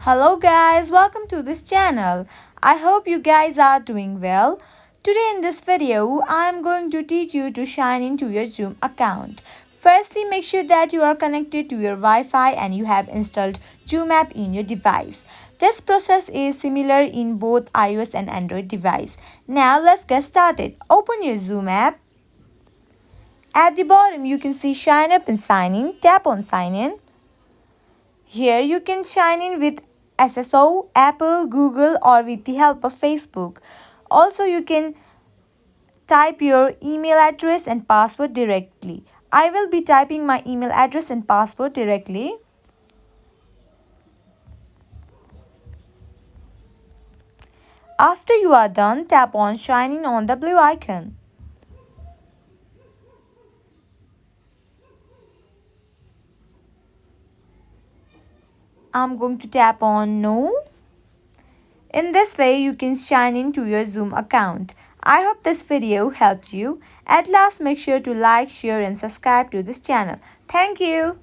Hello guys, welcome to this channel. I hope you guys are doing well. Today in this video, I am going to teach you to sign into your Zoom account. Firstly, make sure that you are connected to your Wi-Fi and you have installed Zoom app in your device. This process is similar in both iOS and Android device. Now let's get started. Open your Zoom app. At the bottom, you can see sign up and sign in. Tap on sign in. Here you can sign in with SSO, Apple, Google or with the help of Facebook. Also you can type your email address and password directly. I will be typing my email address and password directly. After you are done, tap on sign in on the blue icon. I'm going to tap on no. In this way, you can sign into your Zoom account. I hope this video helped you. At last, make sure to like, share and subscribe to this channel. Thank you.